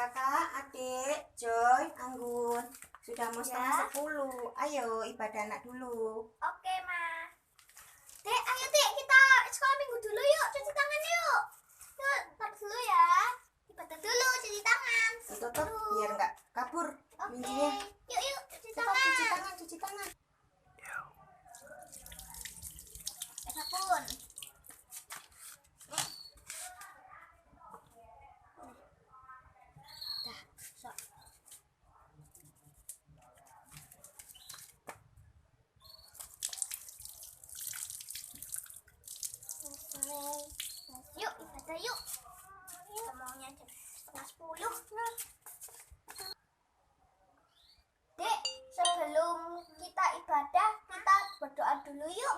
Kakak, adik, Joy, Anggun, sudah mau setengah 10. Ayo ibadah anak dulu. Oke, Ma. Dek, ayo Dek, kita sekolah minggu dulu yuk, cuci tangan yuk. Yuk, tar dulu ya. Ibadah dulu, cuci tangan. Tutup biar nggak kabur Oke, minjinya. yuk, cuci Cepat tangan. cuci tangan, cuci tangan. Sabun. Dah, sok. Yuk, ibadah yuk. Kita maunya jam setengah 10. Dek, sebelum kita ibadah, kita berdoa dulu yuk.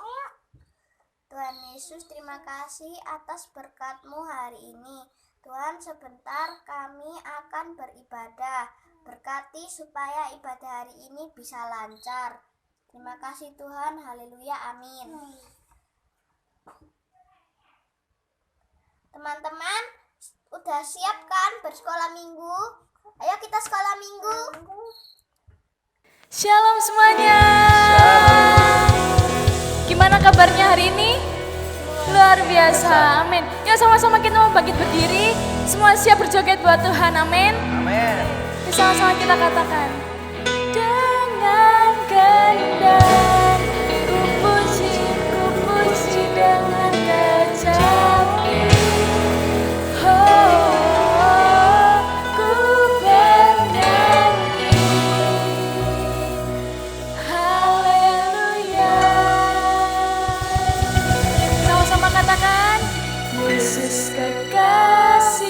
Tuhan Yesus, terima kasih atas berkat-Mu hari ini. Tuhan, sebentar kami akan beribadah. Berkati supaya ibadah hari ini bisa lancar. Terima kasih Tuhan, haleluya, amin. Teman-teman, udah siap kan bersekolah minggu? Ayo kita sekolah minggu. Shalom semuanya. Gimana kabarnya hari ini? Luar biasa, amin. Yuk sama-sama kita mau bangkit berdiri. Semua siap berjoget buat Tuhan, amin. Amin. Yuk sama-sama kita katakan. Dengan kendang ku puji dengan kecapi. Oh, ku bernyanyi. Haleluya. Sama-sama katakan, Yesus kekasihku.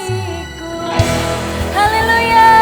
Haleluya.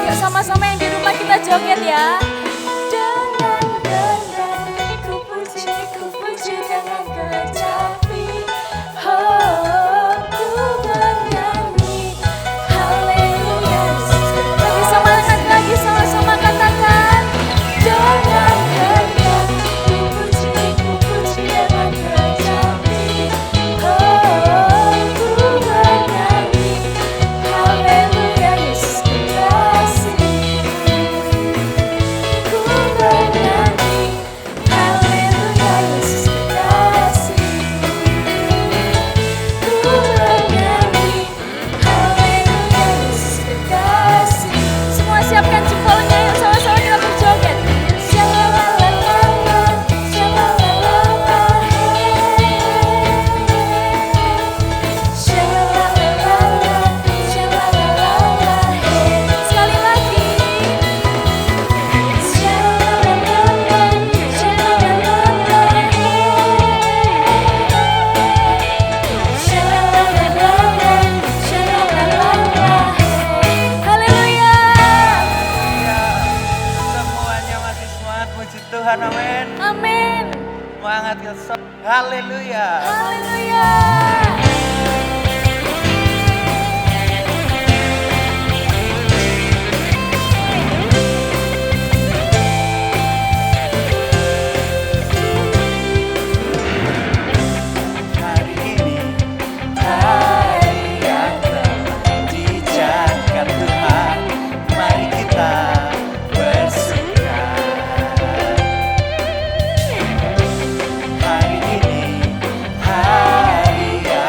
Yuk sama-sama yang di rumah kita joget ya. Dengan gendang ku puji dengan kecapi. Oh, ku bernyanyi haleluya. Lagi semangat lagi, sama-sama katakan. Dengan gendang ku puji dengan kecapi. Oh, ku bernyanyi haleluya Yesus kekasih. Ku bernyanyi haleluya Yesus kekasih. Ku bernyanyi haleluya Yesus kekasih. Semua siapkan jempolnya, yuk sama-sama kita berjoget. Shalalalala, shalalalala, shalalalala, shalalalala, sekali lagi. Shalalalala, shalalalala, shalalalala, shalalalala, haleluya. Semuanya masih semangat puji Tuhan, amin. Amin. Semangat kesok. Haleluya. Haleluya. Hari ini hari yang telah dijadikan Tuhan, mari kita bersuka. Hari ini hari yang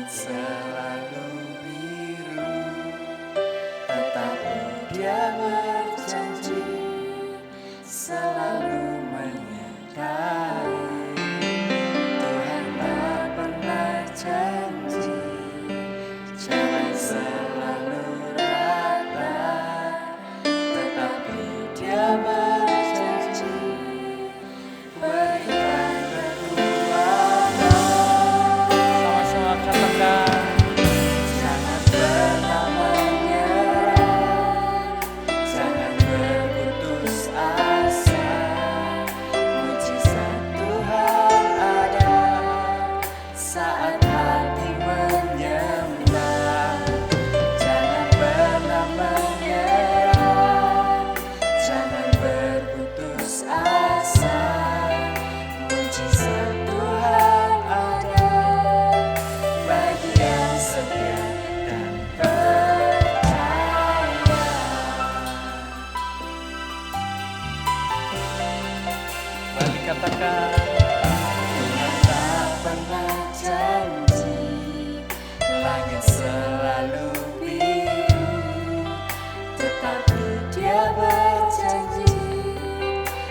selalu biru, tetapi Dia berjanji selalu menyertai. Tuhan tak pernah janji jalan selalu rata, tetapi Dia berjanji berikan kekuatan. Sama-sama katakan. Jangan pernah menyerah, jangan berputus asa. Mujizat Tuhan ada saat hati menyembah. Jangan pernah menyerah, jangan berputus asa. Mujizat Tuhan ada bagi yang setia dan percaya. Balik katakan. Tuhan tak pernah janji langit selalu biru, tetapi Dia berjanji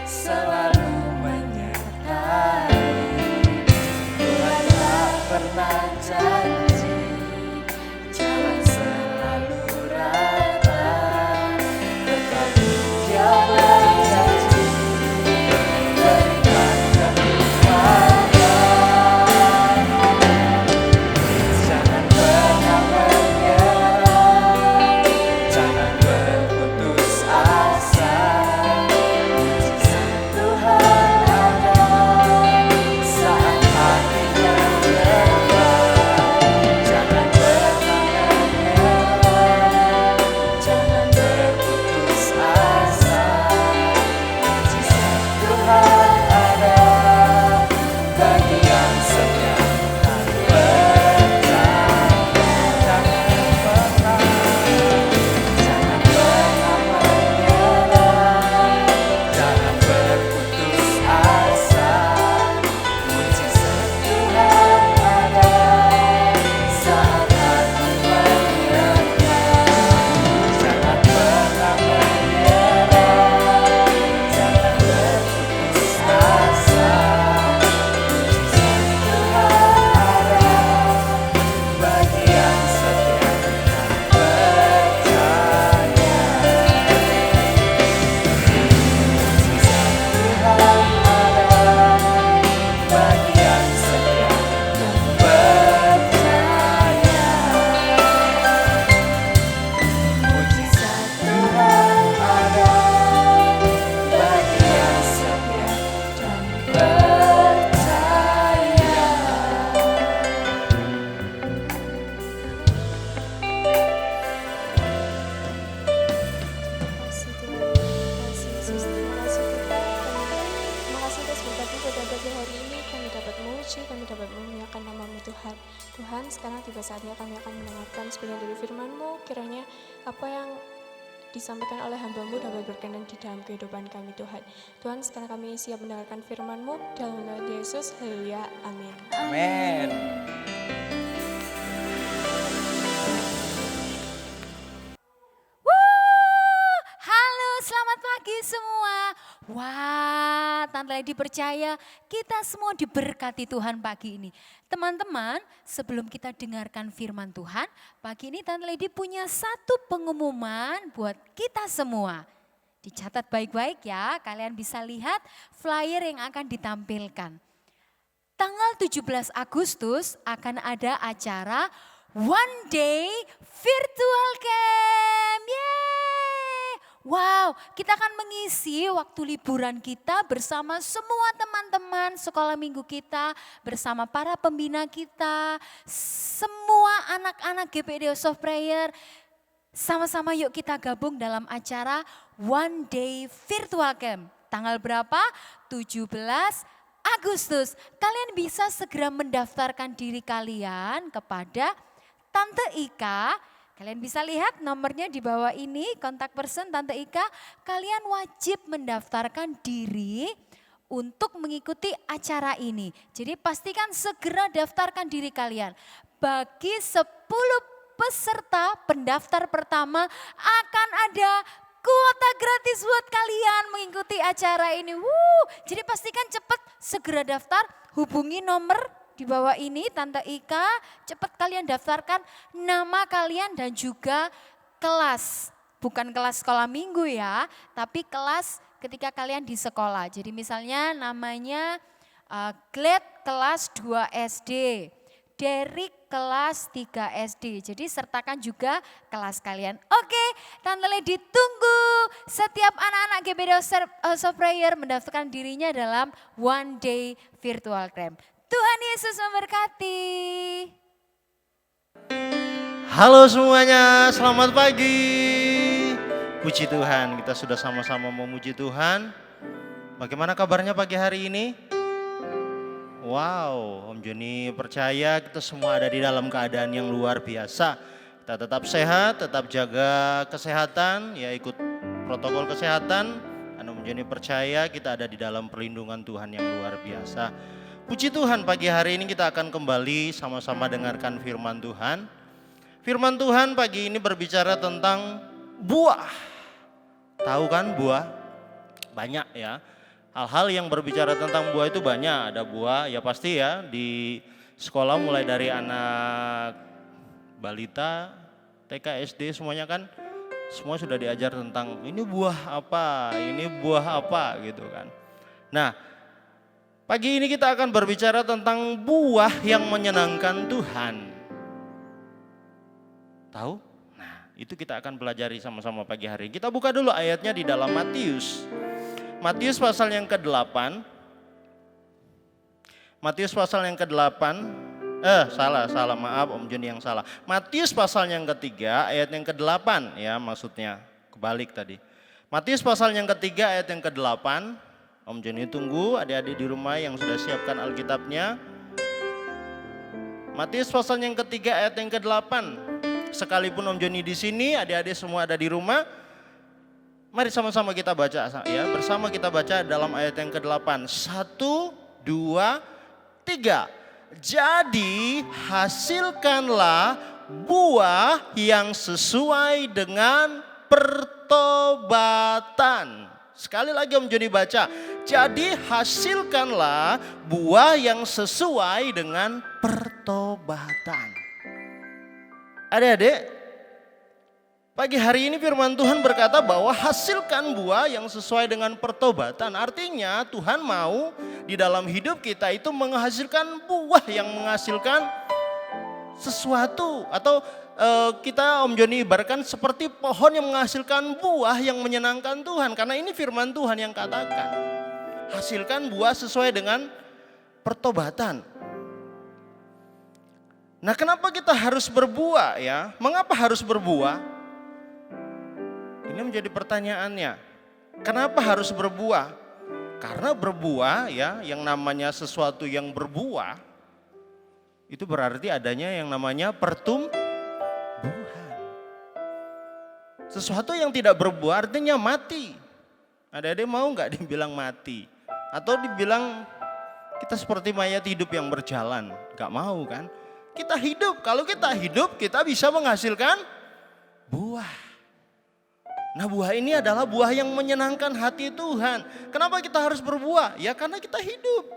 selalu menyertai. Tuhan tak pernah janji jalan selalu rata, tetapi Dia berjanji berikan kekuatan. Jangan pernah menyerah, jangan berputus asa. Mujizat Tuhan ada saat hati menyembah. Jangan pernah menyerah, jangan berputus asa. Mujizat Tuhan ada bagi yang setia dan percaya. Jangan pernah menyerah, jangan berputus asa. Mujizat Tuhan ada saat hati menyembah. Jangan pernah menyerah, jangan berputus asa. Mujizat Tuhan ada bagi yang setia dan percaya. Mujizat Tuhan ada bagi yang setia dan percaya. Mujizat Tuhan ada bagi yang setia dan percaya. Kasih Tuhan, kasih Yesus, terima kasih Tuhan. Terima kasih atas berkat-Mu pada pagi hari ini. Kami dapat memuji, kami dapat memuliakan nama-Mu Tuhan. Tuhan, sekarang tiba saatnya kami akan mendengarkan sebagian dari firman-Mu. Kiranya apa yang disampaikan oleh hamba-Mu dapat berkenan di dalam kehidupan kami Tuhan. Tuhan, sekarang kami siap mendengarkan firman-Mu. Dalam nama Yesus, haleluya, amin. Amin. Halo, selamat pagi semua. Wah, Tante Lady percaya kita semua diberkati Tuhan pagi ini. Teman-teman, sebelum kita dengarkan firman Tuhan, pagi ini Tante Lady punya satu pengumuman buat kita semua. Dicatat baik-baik ya, kalian bisa lihat flyer yang akan ditampilkan. Tanggal 17 Agustus akan ada acara One Day Virtual Camp. Yeay! Wow, kita akan mengisi waktu liburan kita bersama semua teman-teman sekolah minggu kita, bersama para pembina kita, semua anak-anak GPD House of Prayer. Sama-sama yuk kita gabung dalam acara One Day Virtual Camp. Tanggal berapa? 17 Agustus. Kalian bisa segera mendaftarkan diri kalian kepada Tante Ika. Kalian bisa lihat nomornya di bawah ini, kontak person Tante Ika. Kalian wajib mendaftarkan diri untuk mengikuti acara ini. Jadi pastikan segera daftarkan diri kalian. bagi 10 peserta pendaftar pertama akan ada kuota gratis buat kalian mengikuti acara ini. Jadi pastikan cepat segera daftar, hubungi nomor di bawah ini Tante Ika, cepat kalian daftarkan nama kalian dan juga kelas. Bukan kelas sekolah minggu ya, tapi kelas ketika kalian di sekolah. Jadi misalnya namanya Glad kelas 2 SD. Derek kelas 3 SD. Jadi sertakan juga kelas kalian. Oke, Tante Lady tunggu setiap anak-anak GBD of Prayer mendaftarkan dirinya dalam One Day Virtual Camp. Tuhan Yesus memberkati. Halo semuanya, selamat pagi. Puji Tuhan, kita sudah sama-sama memuji Tuhan. Bagaimana kabarnya pagi hari ini? Wow, Om Joni percaya kita semua ada di dalam keadaan yang luar biasa. Kita tetap sehat, tetap jaga kesehatan, ya ikut protokol kesehatan. Dan Om Joni percaya kita ada di dalam perlindungan Tuhan yang luar biasa. Puji Tuhan, pagi hari ini kita akan kembali sama-sama dengarkan firman Tuhan. Firman Tuhan pagi ini berbicara tentang buah. Tahu kan buah? Banyak ya. Hal-hal yang berbicara tentang buah itu banyak. Ada buah ya pasti ya di sekolah mulai dari anak balita, TK, SD semuanya kan semua sudah diajar tentang ini buah apa, ini buah apa gitu kan. Nah, pagi ini kita akan berbicara tentang buah yang menyenangkan Tuhan. Tahu? Nah, itu kita akan pelajari sama-sama pagi hari. Kita buka dulu ayatnya di dalam Matius. Matius pasal yang ke-8. Matius pasal yang ke-8. Salah, maaf Om Joni yang salah. Matius pasal yang ke-3 ayat yang ke-8 ya maksudnya. Kebalik tadi. Matius pasal yang ke-3 ayat yang ke-8. Om Joni tunggu adik-adik di rumah yang sudah siapkan Alkitabnya. Matius pasal yang ke-3 ayat yang ke-8. Sekalipun Om Joni di sini, adik-adik semua ada di rumah. Mari sama-sama kita baca ya. Bersama kita baca dalam ayat yang ke-8. 1, 2, 3. Jadi hasilkanlah buah yang sesuai dengan pertobatan. Sekali lagi Om Joni baca. Jadi hasilkanlah buah yang sesuai dengan pertobatan. Adik-adik, pagi hari ini firman Tuhan berkata bahwa hasilkan buah yang sesuai dengan pertobatan. Artinya Tuhan mau di dalam hidup kita itu menghasilkan buah yang menghasilkan sesuatu. Atau kita Om Joni ibaratkan seperti pohon yang menghasilkan buah yang menyenangkan Tuhan. Karena ini firman Tuhan yang katakan. Hasilkan buah sesuai dengan pertobatan. Nah, kenapa kita harus berbuah ya? Mengapa harus berbuah? Ini menjadi pertanyaannya. Kenapa harus berbuah? Karena berbuah ya, yang namanya sesuatu yang berbuah itu berarti adanya yang namanya pertumbuhan. Sesuatu yang tidak berbuah artinya mati. Adik-adik mau nggak dibilang mati? Atau dibilang kita seperti mayat hidup yang berjalan? Nggak mau kan? Kita hidup, kalau kita hidup kita bisa menghasilkan buah. Nah, buah ini adalah buah yang menyenangkan hati Tuhan. Kenapa kita harus berbuah? Ya karena kita hidup.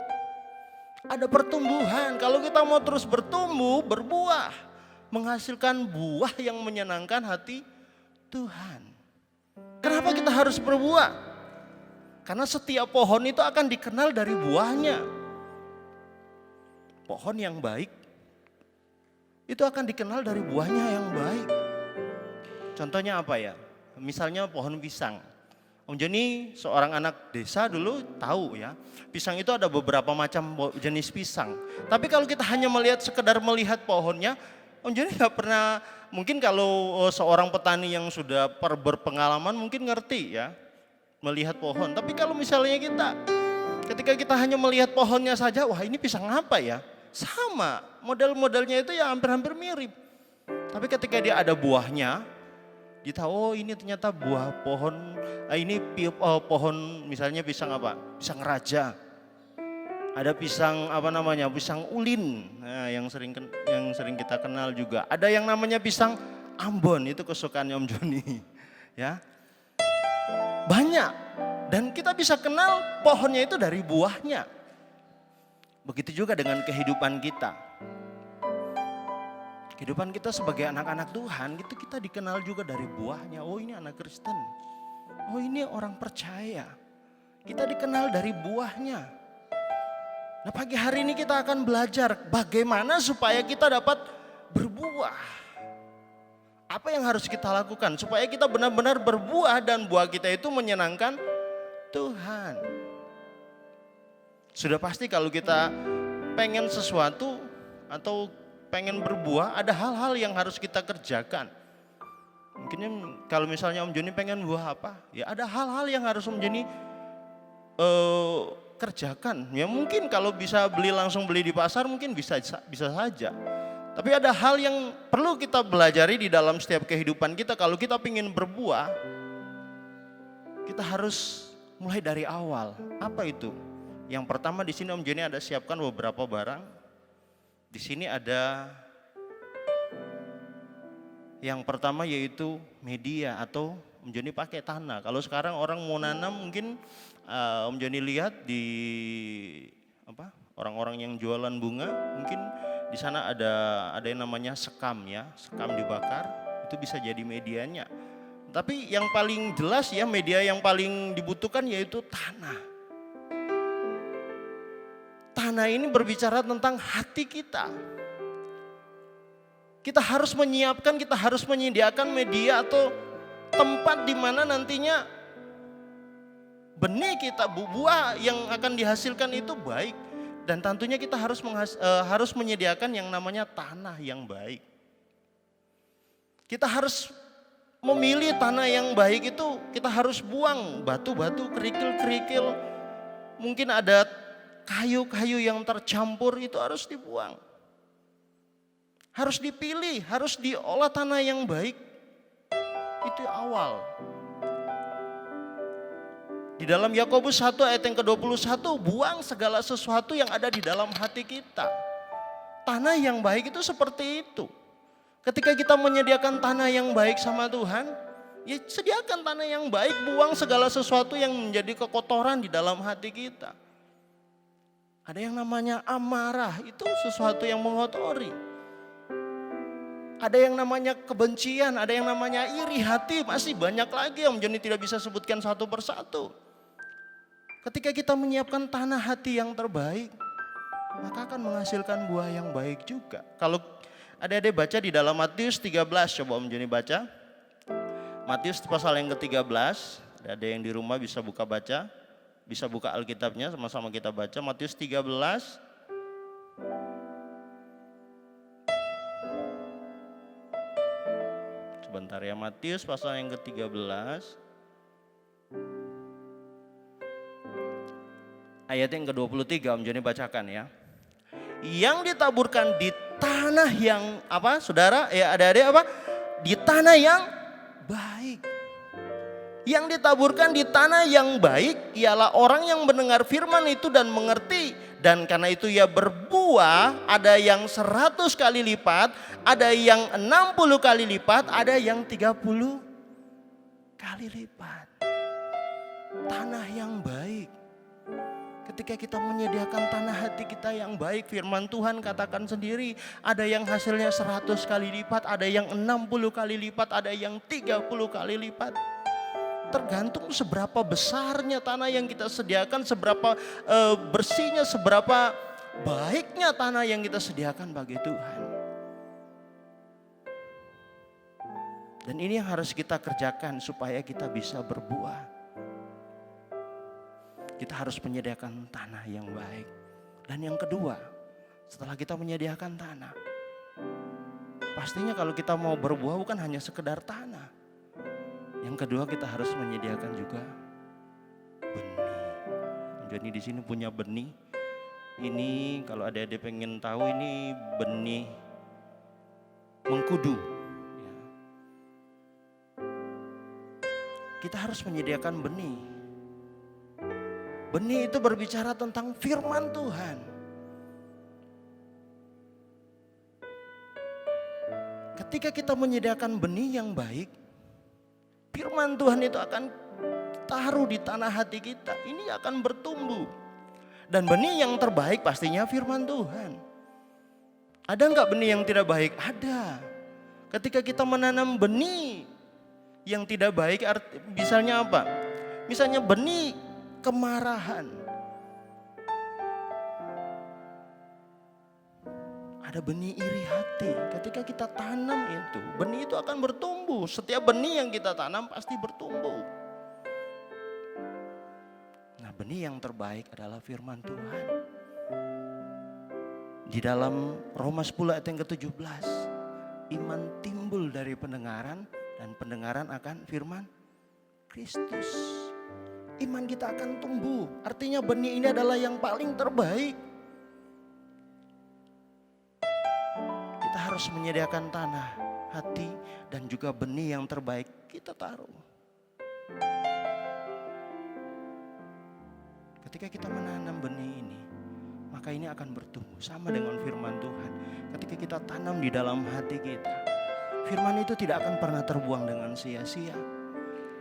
Ada pertumbuhan, kalau kita mau terus bertumbuh, berbuah. Menghasilkan buah yang menyenangkan hati Tuhan. Kenapa kita harus berbuah? Karena setiap pohon itu akan dikenal dari buahnya. Pohon yang baik itu akan dikenal dari buahnya yang baik. Contohnya apa ya? Misalnya pohon pisang. Om Joni seorang anak desa dulu tahu ya. Pisang itu ada beberapa macam jenis pisang. Tapi kalau kita hanya sekedar melihat pohonnya, Om Joni gak pernah, mungkin kalau seorang petani yang sudah berpengalaman mungkin ngerti ya. Melihat pohon. Tapi kalau misalnya ketika kita hanya melihat pohonnya saja, wah ini pisang apa ya? Sama, model-modelnya itu ya hampir-hampir mirip. Tapi ketika dia ada buahnya, dia tahu oh ini ternyata buah pohon, ini pohon misalnya pisang apa? Pisang raja. Ada pisang apa namanya? Pisang ulin. Nah, yang sering kita kenal juga. Ada yang namanya pisang Ambon, itu kesukaannya Om Joni. Ya. Banyak. Dan kita bisa kenal pohonnya itu dari buahnya. Begitu juga dengan kehidupan kita. Kehidupan kita sebagai anak-anak Tuhan, itu kita dikenal juga dari buahnya. Oh, ini anak Kristen. Oh, ini orang percaya. Kita dikenal dari buahnya. Nah, pagi hari ini kita akan belajar bagaimana supaya kita dapat berbuah. Apa yang harus kita lakukan supaya kita benar-benar berbuah dan buah kita itu menyenangkan Tuhan. Sudah pasti kalau kita pengen sesuatu atau pengen berbuah, ada hal-hal yang harus kita kerjakan. Mungkin kalau misalnya Om Joni pengen buah apa? Ya ada hal-hal yang harus Om Joni kerjakan. Ya mungkin kalau bisa langsung beli di pasar mungkin bisa saja. Tapi ada hal yang perlu kita belajari di dalam setiap kehidupan kita. Kalau kita ingin berbuah, kita harus mulai dari awal. Apa itu? Yang pertama di sini Om Joni ada siapkan beberapa barang. Di sini ada yang pertama yaitu media atau Om Joni pakai tanah. Kalau sekarang orang mau nanam mungkin Om Joni lihat di orang-orang yang jualan bunga, mungkin di sana ada yang namanya sekam ya, sekam dibakar, itu bisa jadi medianya. Tapi yang paling jelas ya media yang paling dibutuhkan yaitu tanah. Tanah ini berbicara tentang hati kita. Kita harus menyiapkan, kita harus menyediakan media atau tempat di mana nantinya benih kita, buah yang akan dihasilkan itu baik. Dan tentunya kita harus menyediakan yang namanya tanah yang baik. Kita harus memilih tanah yang baik itu, kita harus buang batu-batu, kerikil-kerikil. Mungkin ada kayu-kayu yang tercampur, itu harus dibuang. Harus dipilih, harus diolah tanah yang baik. Itu awal. Di dalam Yakobus 1 ayat yang ke-21, buang segala sesuatu yang ada di dalam hati kita. Tanah yang baik itu seperti itu. Ketika kita menyediakan tanah yang baik sama Tuhan, ya sediakan tanah yang baik, buang segala sesuatu yang menjadi kekotoran di dalam hati kita. Ada yang namanya amarah, itu sesuatu yang mengotori. Ada yang namanya kebencian, ada yang namanya iri hati, masih banyak lagi yang Joni tidak bisa sebutkan satu persatu. Ketika kita menyiapkan tanah hati yang terbaik, maka akan menghasilkan buah yang baik juga. Kalau adik-adik baca di dalam Matius 13, coba Om Joni baca. Matius pasal yang ke-13, ada yang di rumah bisa buka baca, bisa buka Alkitabnya sama-sama kita baca. Matius 13. Sebentar ya, Matius pasal yang ke-13. Ayat yang ke-23 Om Joni bacakan ya. Yang ditaburkan di tanah yang apa saudara? Ya adik-adik apa? Di tanah yang baik. Yang ditaburkan di tanah yang baik ialah orang yang mendengar firman itu dan mengerti. Dan karena itu ia berbuah, ada yang 100 kali lipat, ada yang 60 kali lipat, ada yang 30 kali lipat. Tanah yang baik. Ketika kita menyediakan tanah hati kita yang baik, firman Tuhan katakan sendiri, ada yang hasilnya 100 kali lipat, ada yang 60 kali lipat, ada yang 30 kali lipat. Tergantung seberapa besarnya tanah yang kita sediakan, seberapa bersihnya, seberapa baiknya tanah yang kita sediakan bagi Tuhan. Dan ini yang harus kita kerjakan supaya kita bisa berbuah. Kita harus menyediakan tanah yang baik. Dan yang kedua, setelah kita menyediakan tanah, pastinya kalau kita mau berbuah bukan hanya sekedar tanah. Yang kedua kita harus menyediakan juga benih. Jadi di sini punya benih. Ini kalau adik-adik pengen tahu ini benih mengkudu. Ya. Kita harus menyediakan benih. Benih itu berbicara tentang firman Tuhan. Ketika kita menyediakan benih yang baik, firman Tuhan itu akan taruh di tanah hati kita. Ini akan bertumbuh. Dan benih yang terbaik pastinya firman Tuhan. Ada enggak benih yang tidak baik? Ada. Ketika kita menanam benih yang tidak baik, misalnya apa? Misalnya benih kemarahan. Ada benih iri hati. Ketika kita tanam itu, benih itu akan bertumbuh. Setiap benih yang kita tanam pasti bertumbuh. Nah, benih yang terbaik adalah firman Tuhan. Di dalam Roma 10 ayat yang ke-17, iman timbul dari pendengaran dan pendengaran akan firman Kristus. Iman kita akan tumbuh. Artinya benih ini adalah yang paling terbaik. Kita harus menyediakan tanah, hati, dan juga benih yang terbaik kita taruh. Ketika kita menanam benih ini, maka ini akan bertumbuh sama dengan firman Tuhan. Ketika kita tanam di dalam hati kita, firman itu tidak akan pernah terbuang dengan sia-sia.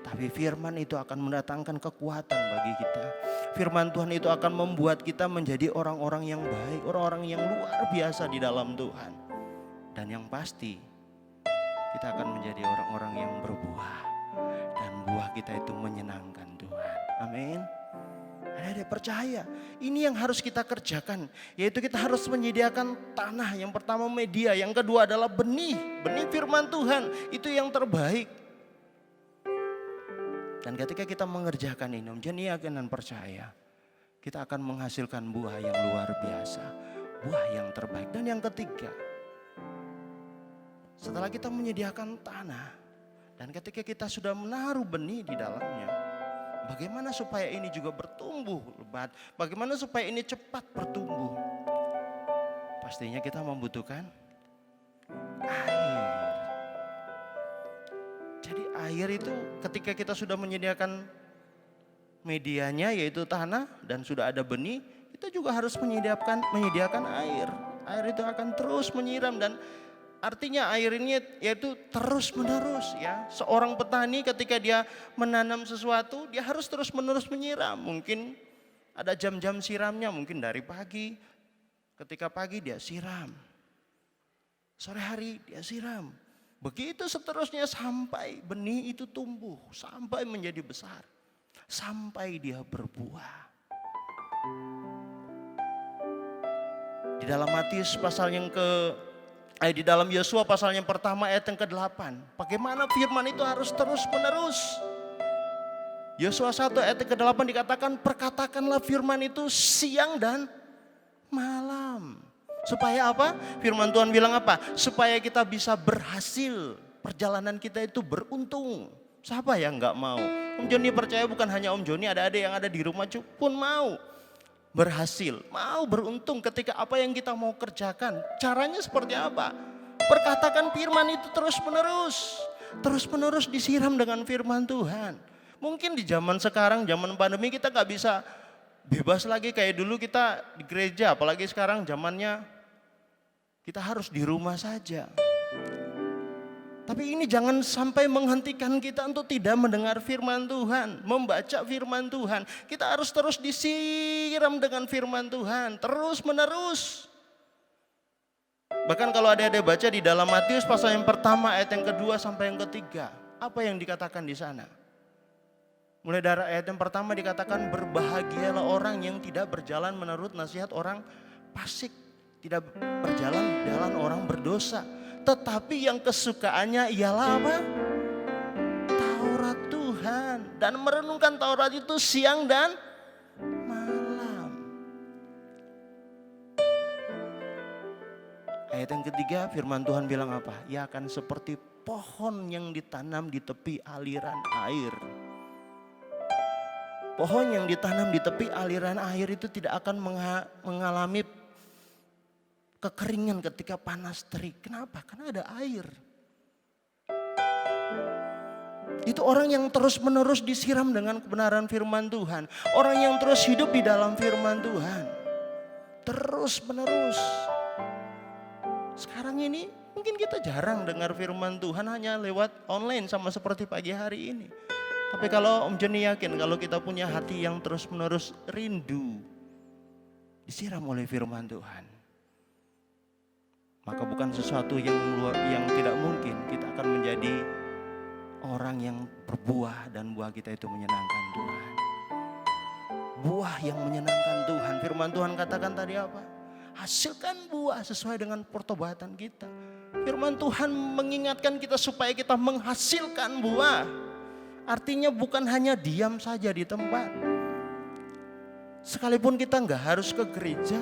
Tapi firman itu akan mendatangkan kekuatan bagi kita. Firman Tuhan itu akan membuat kita menjadi orang-orang yang baik, orang-orang yang luar biasa di dalam Tuhan. Dan yang pasti, kita akan menjadi orang-orang yang berbuah. Dan buah kita itu menyenangkan Tuhan. Amin. Adik-adik percaya, ini yang harus kita kerjakan. Yaitu kita harus menyediakan tanah. Yang pertama media, yang kedua adalah benih. Benih firman Tuhan, itu yang terbaik. Dan ketika kita mengerjakan ini, Om Joni yakin dan percaya, kita akan menghasilkan buah yang luar biasa. Buah yang terbaik. Dan yang ketiga, setelah kita menyediakan tanah, dan ketika kita sudah menaruh benih di dalamnya, bagaimana supaya ini juga bertumbuh lebat? Bagaimana supaya ini cepat bertumbuh? Pastinya kita membutuhkan air. Jadi air itu ketika kita sudah menyediakan medianya yaitu tanah dan sudah ada benih, kita juga harus menyediakan air. Air itu akan terus menyiram dan artinya air ini yaitu terus menerus ya. Seorang petani ketika dia menanam sesuatu, dia harus terus menerus menyiram. Mungkin ada jam-jam siramnya, mungkin dari pagi. Ketika pagi dia siram. Sore hari dia siram. Begitu seterusnya sampai benih itu tumbuh, sampai menjadi besar, sampai dia berbuah. Di dalam Matius pasal yang di dalam Yosua pasal yang pertama ayat yang ke-8, bagaimana firman itu harus terus menerus. Yosua 1 ayat yang ke-8 dikatakan, perkatakanlah firman itu siang dan malam. Supaya apa? Firman Tuhan bilang apa? Supaya kita bisa berhasil. Perjalanan kita itu beruntung. Siapa yang gak mau? Om Joni percaya bukan hanya Om Joni, ada yang ada di rumah pun mau berhasil. Mau beruntung ketika apa yang kita mau kerjakan. Caranya seperti apa? Perkatakan firman itu terus menerus. Terus menerus disiram dengan firman Tuhan. Mungkin di zaman sekarang, zaman pandemi kita gak bisa bebas lagi kayak dulu kita di gereja. Apalagi sekarang zamannya kita harus di rumah saja. Tapi ini jangan sampai menghentikan kita untuk tidak mendengar firman Tuhan, membaca firman Tuhan. Kita harus terus disiram dengan firman Tuhan, terus menerus. Bahkan kalau ada baca di dalam Matius pasal yang pertama ayat yang kedua sampai yang ketiga, apa yang dikatakan di sana? Mulai dari ayat yang pertama dikatakan, berbahagialah orang yang tidak berjalan menurut nasihat orang fasik, tidak berjalan di jalan orang berdosa, tetapi yang kesukaannya ialah apa? Taurat Tuhan, dan merenungkan Taurat itu siang dan malam. Ayat yang ketiga firman Tuhan bilang apa? Ia akan seperti pohon yang ditanam di tepi aliran air. Pohon yang ditanam di tepi aliran air itu tidak akan mengalami kekeringan ketika panas terik. Kenapa? Karena ada air. Itu orang yang terus-menerus disiram dengan kebenaran firman Tuhan. Orang yang terus hidup di dalam firman Tuhan. Terus-menerus. Sekarang ini mungkin kita jarang dengar firman Tuhan, hanya lewat online sama seperti pagi hari ini. Tapi kalau Om Joni yakin kalau kita punya hati yang terus-menerus rindu disiram oleh firman Tuhan, maka bukan sesuatu yang tidak mungkin kita akan menjadi orang yang berbuah dan buah kita itu menyenangkan Tuhan. Buah yang menyenangkan Tuhan. Firman Tuhan katakan tadi apa? Hasilkan buah sesuai dengan pertobatan kita. Firman Tuhan mengingatkan kita supaya kita menghasilkan buah. Artinya bukan hanya diam saja di tempat. Sekalipun kita nggak harus ke gereja.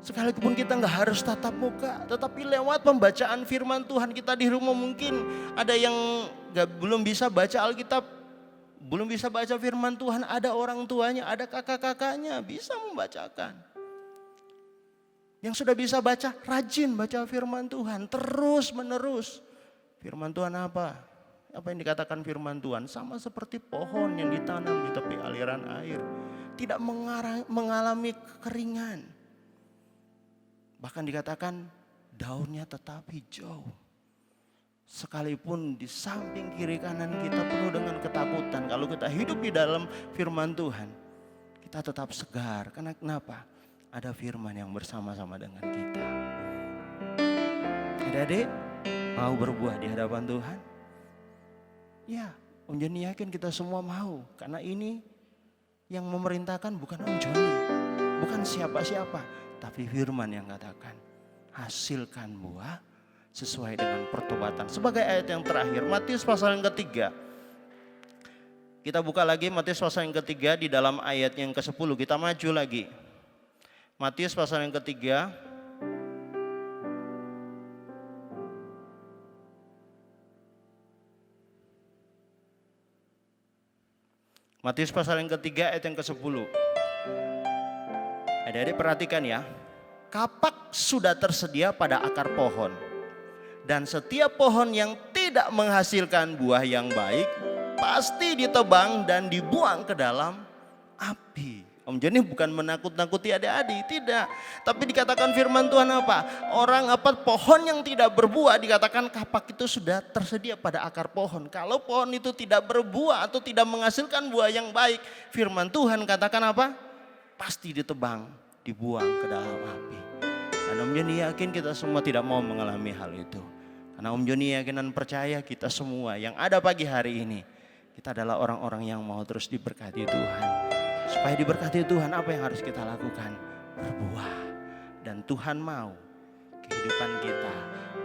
Sekalipun kita nggak harus tatap muka. Tetapi lewat pembacaan firman Tuhan kita di rumah, mungkin ada yang belum bisa baca Alkitab. Belum bisa baca firman Tuhan, ada orang tuanya, ada kakak-kakaknya, bisa membacakan. Yang sudah bisa baca, rajin baca firman Tuhan, terus menerus. Firman Tuhan apa? Apa yang dikatakan firman Tuhan? Sama seperti pohon yang ditanam di tepi aliran air. Tidak mengalami kekeringan. Bahkan dikatakan daunnya tetap hijau. Sekalipun di samping kiri kanan kita penuh dengan ketakutan, kalau kita hidup di dalam firman Tuhan, kita tetap segar. Karena kenapa? Ada firman yang bersama-sama dengan kita. Adik-adik, mau berbuah di hadapan Tuhan? Ya, Om Joni yakin kita semua mau. Karena ini yang memerintahkan bukan Om Joni, bukan siapa-siapa, tapi firman yang katakan, hasilkan buah sesuai dengan pertobatan. Sebagai ayat yang terakhir, Matius pasal yang ketiga. Kita buka lagi Matius pasal yang ketiga di dalam ayat yang ke-10. Kita maju lagi. Matius pasal yang ketiga. Matius pasal yang ketiga ayat yang ke-10. Adik-adik perhatikan ya. Kapak sudah tersedia pada akar pohon. Dan setiap pohon yang tidak menghasilkan buah yang baik pasti ditebang dan dibuang ke dalam api. Om Joni bukan menakut-nakuti adik-adik, tidak. Tapi dikatakan firman Tuhan apa? Pohon yang tidak berbuah, dikatakan kapak itu sudah tersedia pada akar pohon. Kalau pohon itu tidak berbuah atau tidak menghasilkan buah yang baik, firman Tuhan katakan apa? Pasti ditebang, dibuang ke dalam api. Dan Om Joni yakin kita semua tidak mau mengalami hal itu. Karena Om Joni yakin dan percaya kita semua yang ada pagi hari ini, kita adalah orang-orang yang mau terus diberkati Tuhan. Supaya diberkati Tuhan, apa yang harus kita lakukan? Berbuah. Dan Tuhan mau kehidupan kita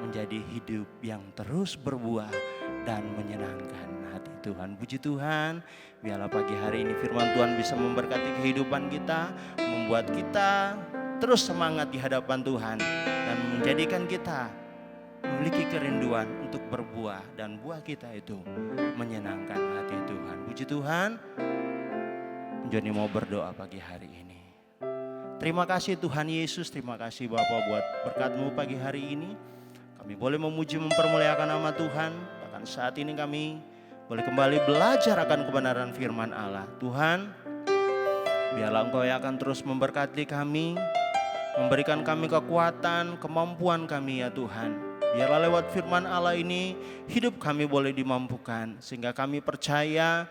menjadi hidup yang terus berbuah dan menyenangkan hati Tuhan. Puji Tuhan, biarlah pagi hari ini firman Tuhan bisa memberkati kehidupan kita, membuat kita terus semangat di hadapan Tuhan dan menjadikan kita memiliki kerinduan untuk berbuah dan buah kita itu menyenangkan hati Tuhan. Puji Tuhan, Joni mau berdoa pagi hari ini. Terima kasih Tuhan Yesus, terima kasih Bapa buat berkat-Mu pagi hari ini. Kami boleh memuji mempermuliakan nama Tuhan, bahkan saat ini kami boleh kembali belajar akan kebenaran firman Allah. Tuhan, biarlah Engkau yang akan terus memberkati kami, memberikan kami kekuatan, kemampuan kami ya Tuhan. Biarlah lewat firman Allah ini hidup kami boleh dimampukan. Sehingga kami percaya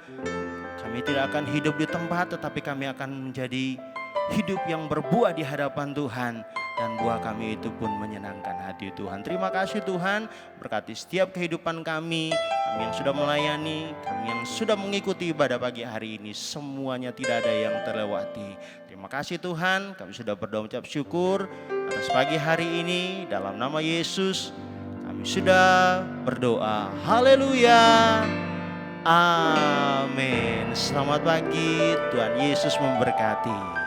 kami tidak akan hidup di tempat, tetapi kami akan menjadi hidup yang berbuah di hadapan Tuhan. Dan buah kami itu pun menyenangkan hati Tuhan. Terima kasih Tuhan, berkati setiap kehidupan kami yang sudah melayani, kami yang sudah mengikuti ibadah pagi hari ini. Semuanya tidak ada yang terlewati. Terima kasih Tuhan, kami sudah berdoa ucap syukur atas pagi hari ini. Dalam nama Yesus kami sudah berdoa. Haleluya. Amin. Selamat pagi, Tuhan Yesus memberkati.